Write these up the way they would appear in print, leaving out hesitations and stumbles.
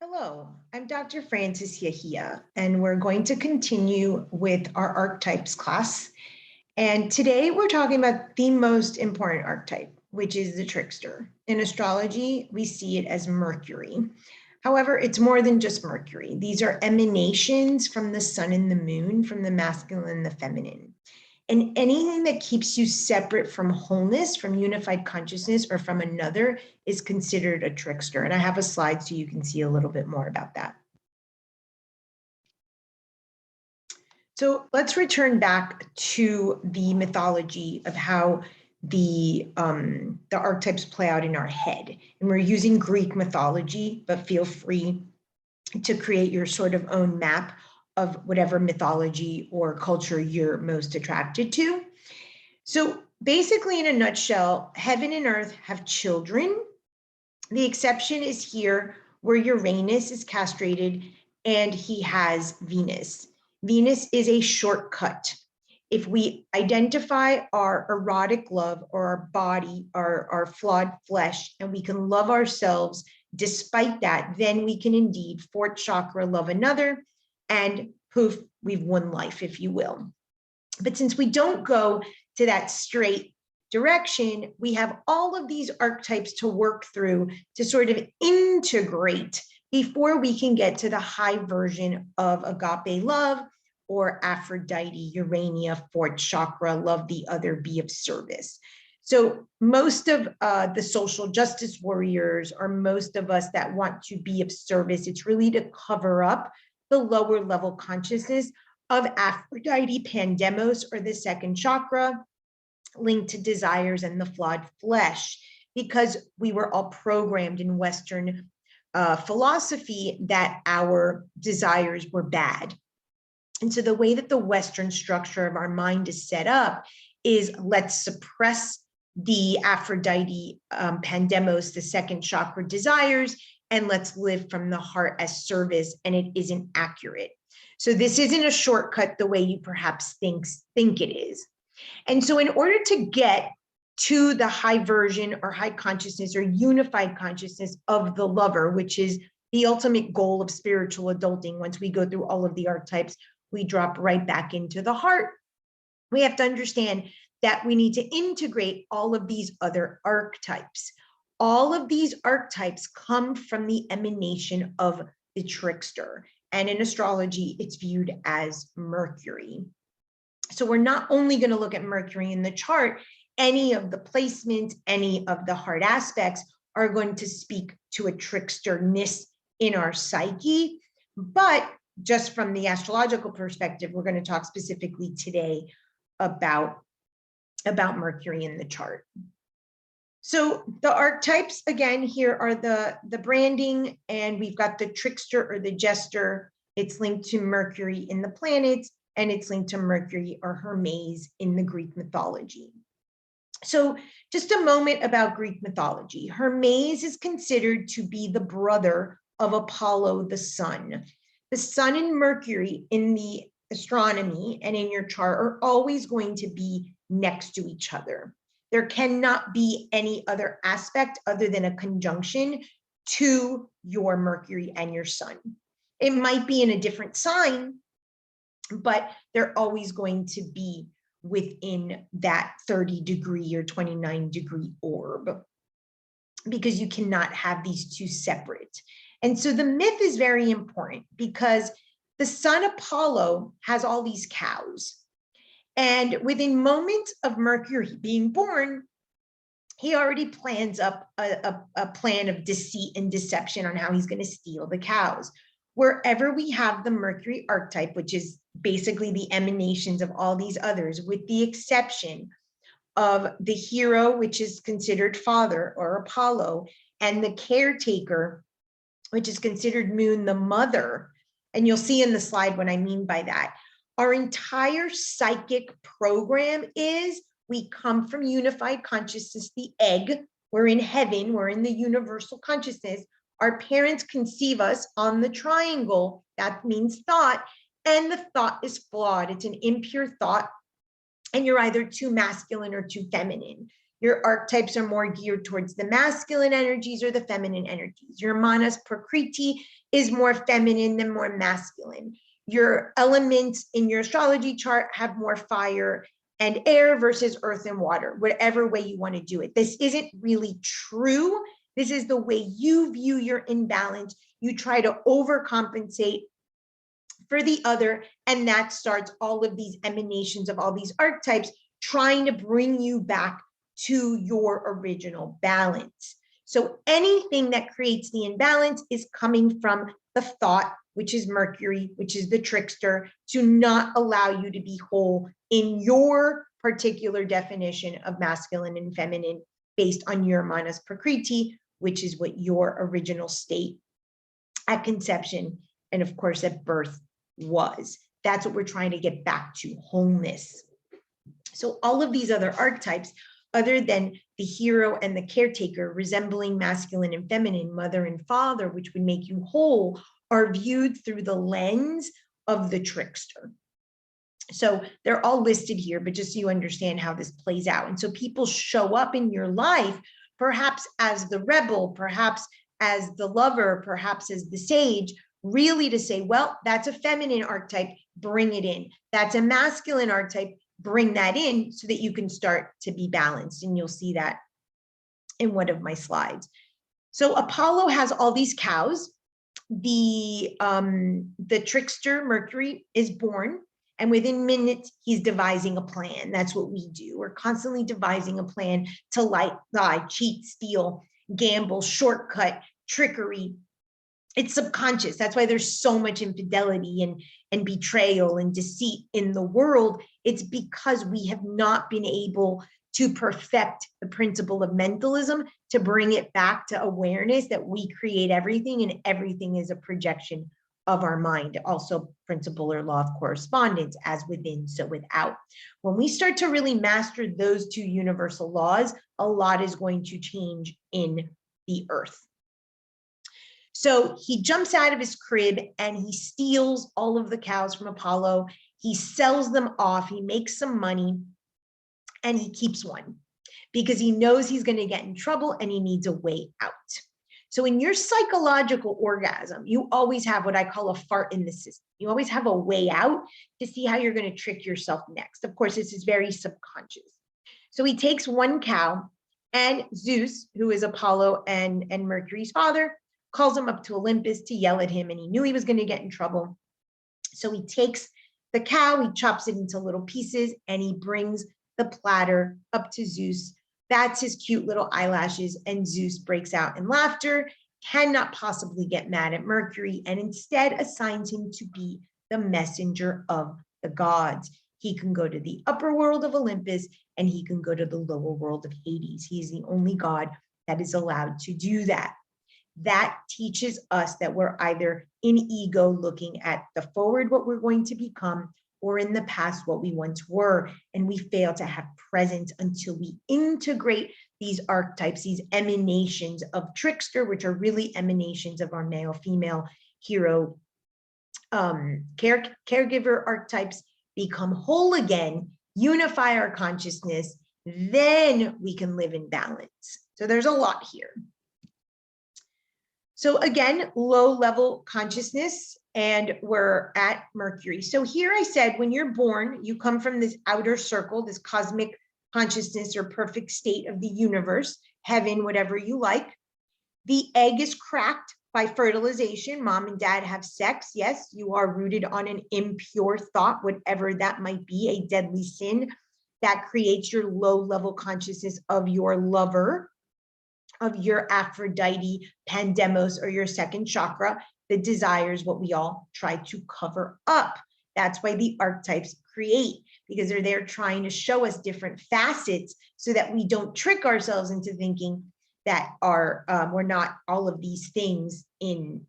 Hello, I'm Dr. Frances Yahia, and we're going to continue with our archetypes class. And today we're talking about the most important archetype, which is the trickster. In astrology, we see it as Mercury. However, it's more than just Mercury. These are emanations from the sun and the moon, from the masculine and the feminine. And anything that keeps you separate from wholeness, from unified consciousness, or from another is considered a trickster. And I have a slide so you can see a little bit more about that. So let's return back to the mythology of how the archetypes play out in our head. And we're using Greek mythology, but feel free to create your sort of own map of whatever mythology or culture you're most attracted to. So basically, in a nutshell, heaven and earth have children. The exception is here where Uranus is castrated and he has Venus. Venus is a shortcut. If we identify our erotic love or our body, our flawed flesh, and we can love ourselves despite that, then we can indeed, fourth chakra, love another, and poof, we've won life, if you will. But since we don't go to that straight direction, we have all of these archetypes to work through to sort of integrate before we can get to the high version of agape love or Aphrodite, Urania, fourth chakra, love the other, be of service. So most of the social justice warriors, or most of us that want to be of service, it's really to cover up the lower level consciousness of Aphrodite, Pandemos, or the second chakra, linked to desires and the flawed flesh, because we were all programmed in Western philosophy that our desires were bad. And so the way that the Western structure of our mind is set up is let's suppress the Aphrodite, Pandemos, the second chakra desires, and let's live from the heart as service, and it isn't accurate. So this isn't a shortcut the way you perhaps think it is. And so in order to get to the high version or high consciousness or unified consciousness of the lover, which is the ultimate goal of spiritual adulting, once we go through all of the archetypes, we drop right back into the heart. We have to understand that we need to integrate all of these other archetypes. All of these archetypes come from the emanation of the trickster. And in astrology, it's viewed as Mercury. So we're not only going to look at Mercury in the chart, any of the placements, any of the hard aspects are going to speak to a tricksterness in our psyche. But just from the astrological perspective, we're going to talk specifically today about Mercury in the chart. So the archetypes, again, here are the branding, and we've got the trickster or the jester. It's linked to Mercury in the planets, and it's linked to Mercury or Hermes in the Greek mythology. So just a moment about Greek mythology. Hermes is considered to be the brother of Apollo, the sun. The sun and Mercury in the astronomy and in your chart are always going to be next to each other. There cannot be any other aspect other than a conjunction to your Mercury and your sun. It might be in a different sign, but they're always going to be within that 30-degree or 29-degree orb, because you cannot have these two separate. And so the myth is very important, because the sun Apollo has all these cows. And within moments of Mercury being born, he already plans up a plan of deceit and deception on how he's going to steal the cows. Wherever we have the Mercury archetype, which is basically the emanations of all these others, with the exception of the hero, which is considered father or Apollo, and the caretaker, which is considered moon, the mother. And you'll see in the slide what I mean by that. Our entire psychic program is we come from unified consciousness, the egg. We're in heaven, we're in the universal consciousness. Our parents conceive us on the triangle. That means thought. And the thought is flawed. It's an impure thought. And you're either too masculine or too feminine. Your archetypes are more geared towards the masculine energies or the feminine energies. Your manas prakriti is more feminine than more masculine. Your elements in your astrology chart have more fire and air versus earth and water, whatever way you want to do it. This isn't really true. This is the way you view your imbalance. You try to overcompensate for the other, and that starts all of these emanations of all these archetypes trying to bring you back to your original balance. So anything that creates the imbalance is coming from the thought, which is Mercury, which is the trickster, to not allow you to be whole in your particular definition of masculine and feminine based on your manas prakriti, which is what your original state at conception and of course at birth was. That's what we're trying to get back to, wholeness. So all of these other archetypes, other than the hero and the caretaker, resembling masculine and feminine, mother and father, which would make you whole, are viewed through the lens of the trickster. So they're all listed here, but just so you understand how this plays out. And so people show up in your life, perhaps as the rebel, perhaps as the lover, perhaps as the sage, really to say, well, that's a feminine archetype, bring it in. That's a masculine archetype, bring that in so that you can start to be balanced. And you'll see that in one of my slides. So Apollo has all these cows. The trickster Mercury is born, and within minutes he's devising a plan. That's what we do. We're constantly devising a plan to lie, cheat, steal, gamble, shortcut, trickery. It's subconscious. That's why there's so much infidelity and betrayal and deceit in the world. It's because we have not been able to perfect the principle of mentalism, to bring it back to awareness that we create everything and everything is a projection of our mind. Also principle or law of correspondence, as within, so without. When we start to really master those two universal laws, a lot is going to change in the earth. So he jumps out of his crib and he steals all of the cows from Apollo. He sells them off. He makes some money and he keeps one because he knows he's going to get in trouble and he needs a way out. So in your psychological orgasm, you always have what I call a fart in the system. You always have a way out to see how you're going to trick yourself next. Of course, this is very subconscious. So he takes one cow, and Zeus, who is Apollo and Mercury's father, calls him up to Olympus to yell at him, and he knew he was going to get in trouble. So he takes the cow, he chops it into little pieces, and he brings the platter up to Zeus. That's his cute little eyelashes, and Zeus breaks out in laughter, cannot possibly get mad at Mercury, and instead assigns him to be the messenger of the gods. He can go to the upper world of Olympus, and he can go to the lower world of Hades. He is the only god that is allowed to do that. That teaches us that we're either in ego looking at the forward, what we're going to become, or in the past, what we once were. And we fail to have presence until we integrate these archetypes, these emanations of trickster, which are really emanations of our male, female, hero, caregiver archetypes, become whole again, unify our consciousness, then we can live in balance. So there's a lot here. So again, low level consciousness, and we're at Mercury. So here I said, when you're born, you come from this outer circle, this cosmic consciousness or perfect state of the universe, heaven, whatever you like. The egg is cracked by fertilization. Mom and dad have sex. Yes, you are rooted on an impure thought, whatever that might be, a deadly sin that creates your low level consciousness of your lover, of your Aphrodite, Pandemos, or your second chakra, the desires, what we all try to cover up. That's why the archetypes create, because they're there trying to show us different facets so that we don't trick ourselves into thinking that we're not all of these things in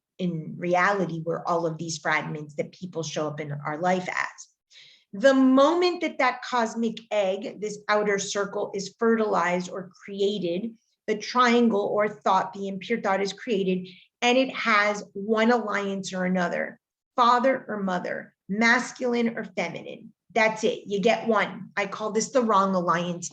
reality. We're all of these fragments that people show up in our life as. The moment that cosmic egg, this outer circle, is fertilized or created, the triangle or thought, the impure thought, is created, and it has one alliance or another, father or mother, masculine or feminine. That's it. You get one. I call this the wrong alliance.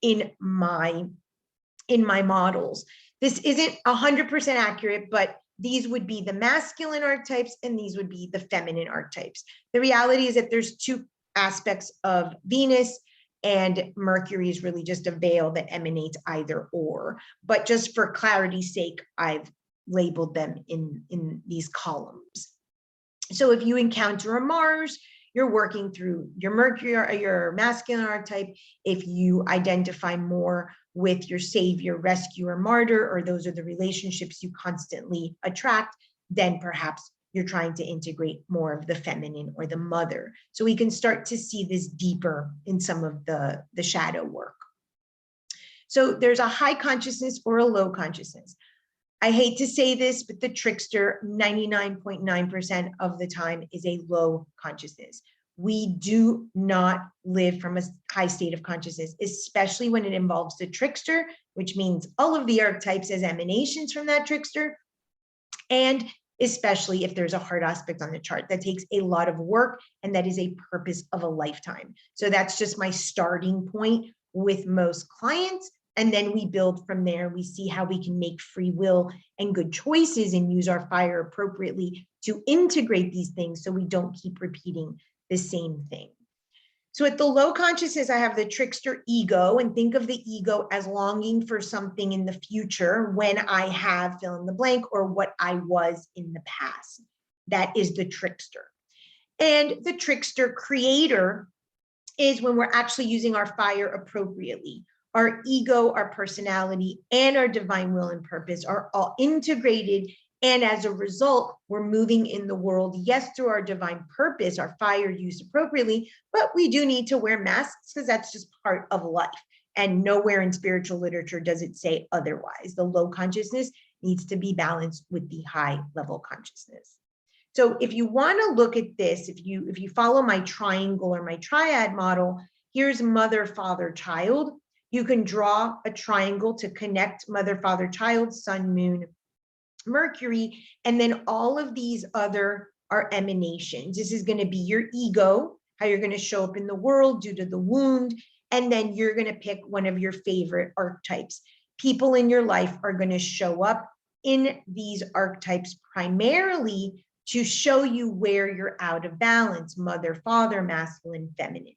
in my models. This isn't 100% accurate, but these would be the masculine archetypes and these would be the feminine archetypes. The reality is that there's two aspects of Venus, and Mercury is really just a veil that emanates either or. But just for clarity's sake, I've labeled them in these columns. So if you encounter a Mars, you're working through your Mercury or your masculine archetype. If you identify more with your savior, rescuer, martyr, or those are the relationships you constantly attract, then perhaps you're trying to integrate more of the feminine or the mother. So we can start to see this deeper in some of the shadow work. So there's a high consciousness or a low consciousness. I hate to say this, but the trickster 99.9% of the time is a low consciousness. We do not live from a high state of consciousness, especially when it involves the trickster, which means all of the archetypes as emanations from that trickster, and especially if there's a hard aspect on the chart. That takes a lot of work, and that is a purpose of a lifetime. So that's just my starting point with most clients. And then we build from there. We see how we can make free will and good choices and use our fire appropriately to integrate these things so we don't keep repeating the same thing. So at the low consciousness, I have the trickster ego, and think of the ego as longing for something in the future when I have fill in the blank or what I was in the past. That is the trickster. And the trickster creator is when we're actually using our fire appropriately. Our ego, our personality, and our divine will and purpose are all integrated. And as a result, we're moving in the world, yes, through our divine purpose, our fire used appropriately, but we do need to wear masks because that's just part of life. And nowhere in spiritual literature does it say otherwise. The low consciousness needs to be balanced with the high level consciousness. So if you want to look at this, if you follow my triangle or my triad model, here's mother, father, child. You can draw a triangle to connect mother, father, child, sun, moon, Mercury, and then all of these other are emanations. This is going to be your ego, how you're going to show up in the world due to the wound, and then you're going to pick one of your favorite archetypes. People in your life are going to show up in these archetypes primarily to show you where you're out of balance, mother, father, masculine, feminine.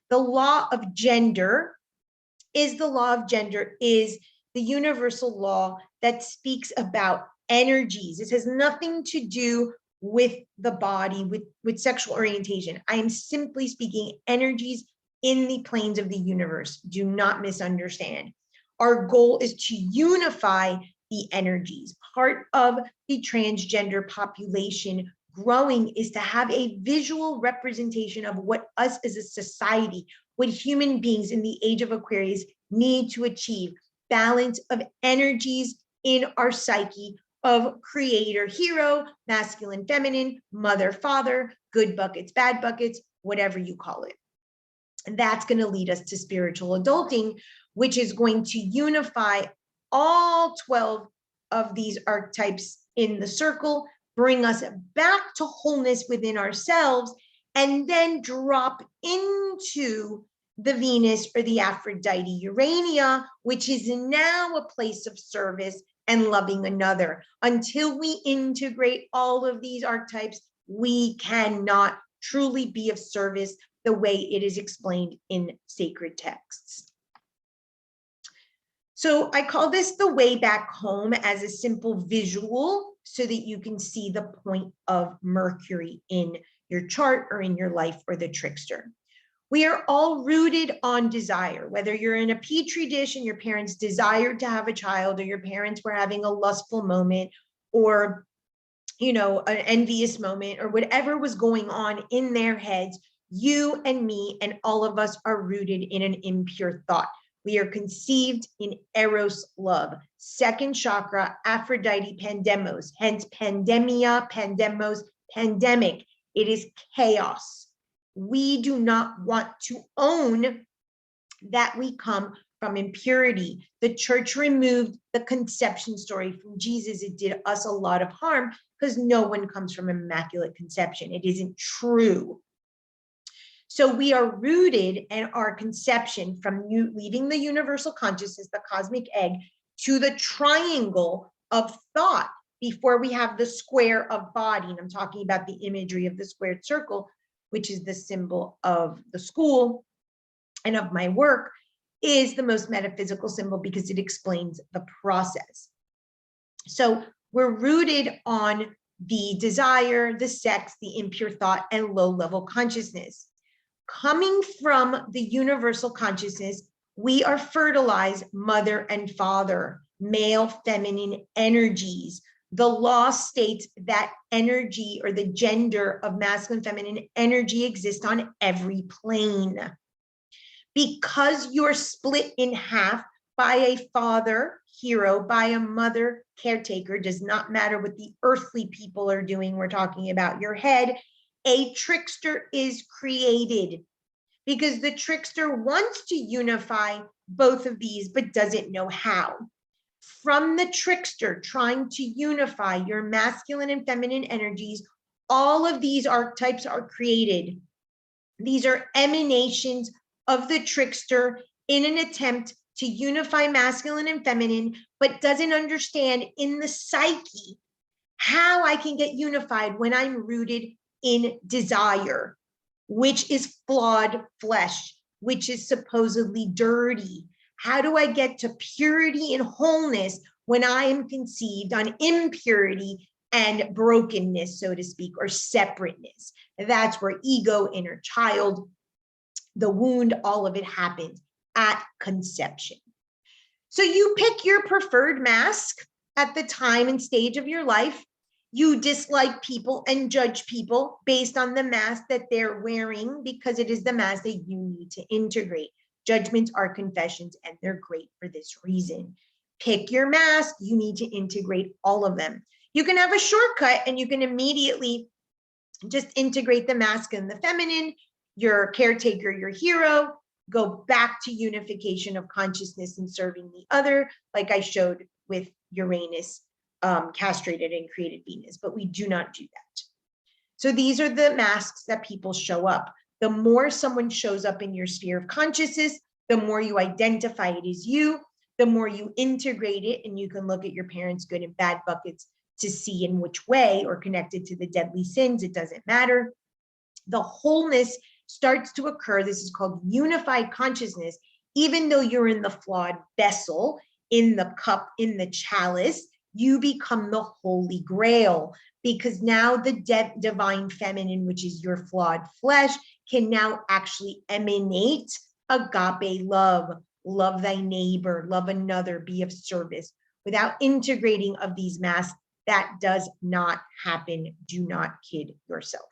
The law of gender is the universal law that speaks about energies. This has nothing to do with the body, with sexual orientation. I am simply speaking energies in the planes of the universe. Do not misunderstand. Our goal is to unify the energies. Part of the transgender population growing is to have a visual representation of what us as a society, what human beings in the age of Aquarius need to achieve. Balance of energies in our psyche of creator, hero, masculine, feminine, mother, father, good buckets, bad buckets, whatever you call it. And that's going to lead us to spiritual adulting, which is going to unify all 12 of these archetypes in the circle, bring us back to wholeness within ourselves, and then drop into the Venus or the Aphrodite Urania, which is now a place of service and loving another. Until we integrate all of these archetypes, we cannot truly be of service the way it is explained in sacred texts. So I call this the way back home as a simple visual so that you can see the point of Mercury in your chart or in your life or the trickster. We are all rooted on desire, whether you're in a petri dish and your parents desired to have a child, or your parents were having a lustful moment, or an envious moment, or whatever was going on in their heads. You and me and all of us are rooted in an impure thought. We are conceived in Eros love, second chakra, Aphrodite pandemos, hence pandemia, pandemos, pandemic. It is chaos. We do not want to own that we come from impurity. The church removed the conception story from Jesus. It did us a lot of harm because no one comes from immaculate conception. It isn't true. So we are rooted in our conception from leaving the universal consciousness, the cosmic egg, to the triangle of thought before we have the square of body. And I'm talking about the imagery of the squared circle, which is the symbol of the school and of my work, is the most metaphysical symbol because it explains the process. So we're rooted on the desire, the sex, the impure thought, and low-level consciousness. Coming from the universal consciousness, we are fertilized mother and father, male, feminine energies. The law states that energy or the gender of masculine, feminine energy exists on every plane. Because you're split in half by a father, hero, by a mother, caretaker, does not matter what the earthly people are doing, we're talking about your head, a trickster is created because the trickster wants to unify both of these, but doesn't know how. From the trickster trying to unify your masculine and feminine energies, all of these archetypes are created. These are emanations of the trickster in an attempt to unify masculine and feminine, but doesn't understand in the psyche how I can get unified when I'm rooted in desire, which is flawed flesh, which is supposedly dirty. How do I get to purity and wholeness when I am conceived on impurity and brokenness, so to speak, or separateness? That's where ego, inner child, the wound, all of it happens at conception. So you pick your preferred mask at the time and stage of your life. You dislike people and judge people based on the mask that they're wearing because it is the mask that you need to integrate. Judgments are confessions, and they're great for this reason. Pick your mask. You need to integrate all of them. You can have a shortcut and you can immediately just integrate the masculine, the feminine, your caretaker, your hero, go back to unification of consciousness and serving the other, like I showed with Uranus, castrated and created Venus, but we do not do that. So these are the masks that people show up. The more someone shows up in your sphere of consciousness, the more you identify it as you, the more you integrate it, and you can look at your parents' good and bad buckets to see in which way, or connected to the deadly sins, it doesn't matter. The wholeness starts to occur. This is called unified consciousness. Even though you're in the flawed vessel, in the cup, in the chalice, you become the holy grail, because now the divine feminine, which is your flawed flesh, can now actually emanate agape love. Love thy neighbor, love another, be of service. Without integrating of these masks, that does not happen. Do not kid yourself.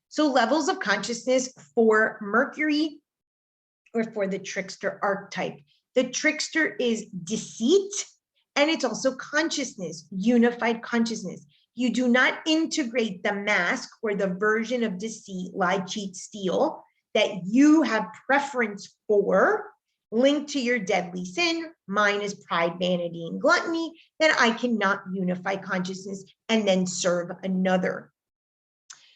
So levels of consciousness for Mercury, or for the trickster archetype. The trickster is deceit, and it's also consciousness, unified consciousness. You do not integrate the mask or the version of deceit, lie, cheat, steal, that you have preference for, linked to your deadly sin. Mine is pride, vanity, and gluttony. Then I cannot unify consciousness and then serve another.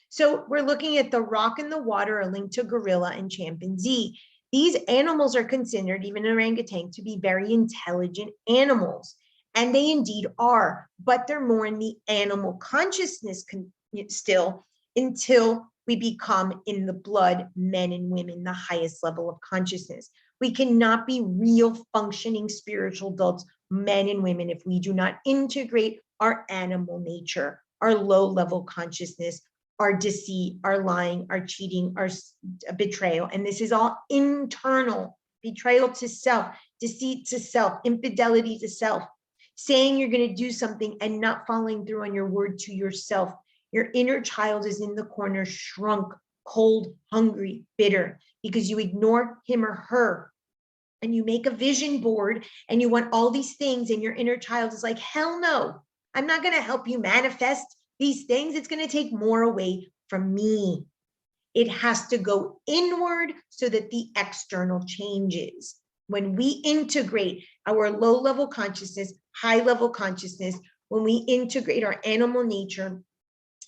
So we're looking at the rock and the water are linked to gorilla and chimpanzee. These animals are considered, even orangutan, to be very intelligent animals. And they indeed are, but they're more in the animal consciousness still, until we become in the blood men and women, the highest level of consciousness. We cannot be real functioning spiritual adults, men and women, if we do not integrate our animal nature, our low level consciousness, our deceit, our lying, our cheating, our betrayal. And this is all internal. Betrayal to self, deceit to self, infidelity to self, saying you're going to do something and not following through on your word to yourself. Your inner child is in the corner, shrunk, cold, hungry, bitter, because you ignore him or her. And you make a vision board and you want all these things, and your inner child is like, hell no, I'm not going to help you manifest these things. It's going to take more away from me. It has to go inward so that the external changes. When we integrate our low-level consciousness, high-level consciousness, when we integrate our animal nature,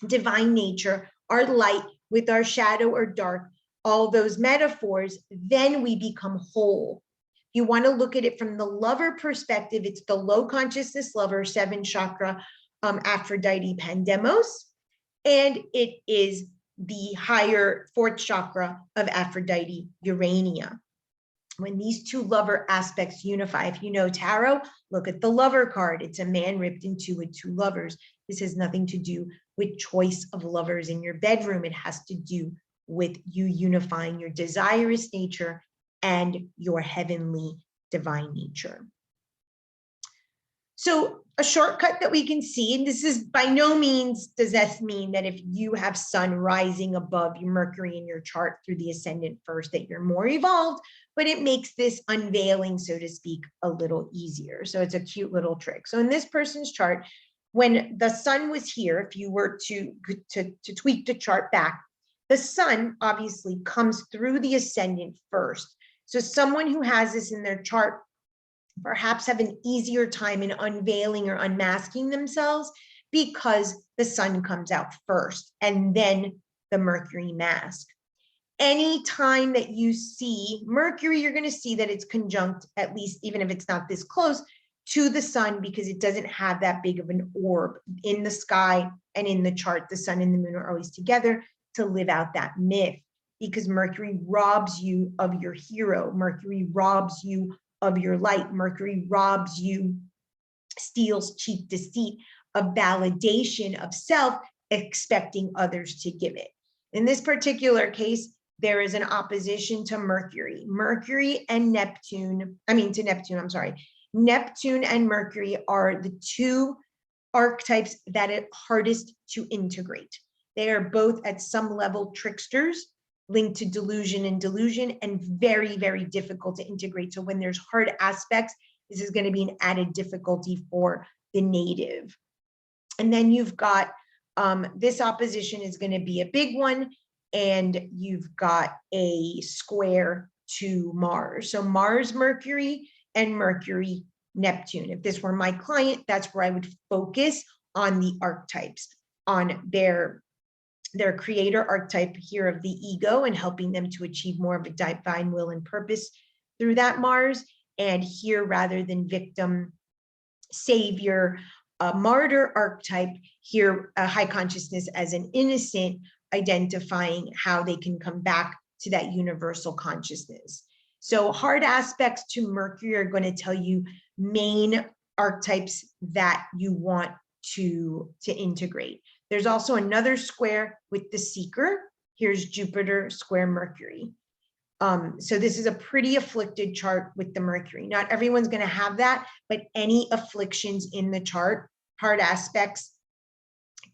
divine nature, our light with our shadow or dark, all those metaphors, then we become whole. You want to look at it from the lover perspective. It's the low consciousness lover, 7th chakra, Aphrodite Pandemos, and it is the higher 4th chakra of Aphrodite Urania. When these two lover aspects unify, if you know tarot, look at the lover card. It's a man ripped in two with two lovers. This has nothing to do with choice of lovers in your bedroom. It has to do with you unifying your desirous nature and your heavenly divine nature. So a shortcut that we can see, and this is by no means does this mean that if you have sun rising above your Mercury in your chart through the ascendant first, that you're more evolved, but it makes this unveiling, so to speak, a little easier. So it's a cute little trick. So in this person's chart, when the sun was here, if you were to tweak the chart back, the sun obviously comes through the ascendant first. So someone who has this in their chart perhaps have an easier time in unveiling or unmasking themselves because the sun comes out first and then the Mercury mask. Anytime that you see Mercury, you're going to see that it's conjunct, at least even if it's not this close, to the sun, because it doesn't have that big of an orb in the sky. And in the chart, the sun and the moon are always together to live out that myth, because Mercury robs you of your hero. Mercury robs you of your light. Mercury robs you, steals, cheat, deceit, of validation of self, expecting others to give it. In this particular case, there is an opposition to Mercury. Mercury and Neptune, Neptune and Mercury are the two archetypes that are hardest to integrate. They are both at some level tricksters, linked to delusion and very, very difficult to integrate. So when there's hard aspects, this is going to be an added difficulty for the native. And then you've got this opposition is going to be a big one, and you've got a square to Mars. So Mars, Mercury, and Mercury, Neptune. If this were my client, that's where I would focus on the archetypes, on their creator archetype here of the ego, and helping them to achieve more of a divine will and purpose through that Mars. And here, rather than victim, savior, martyr archetype, here a high consciousness as an innocent, identifying how they can come back to that universal consciousness. So hard aspects to Mercury are going to tell you main archetypes that you want to integrate. There's also another square with the seeker. Here's Jupiter square Mercury. So this is a pretty afflicted chart with the Mercury. Not everyone's going to have that, but any afflictions in the chart, hard aspects,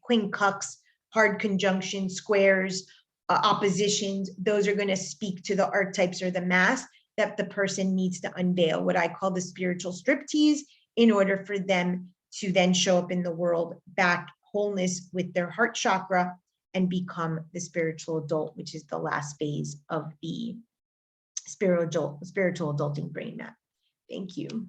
quincunx, hard conjunctions, squares, oppositions, those are going to speak to the archetypes or the mask that the person needs to unveil, what I call the spiritual striptease, in order for them to then show up in the world back wholeness with their heart chakra and become the spiritual adult, which is the last phase of the spiritual adulting brain map. Thank you.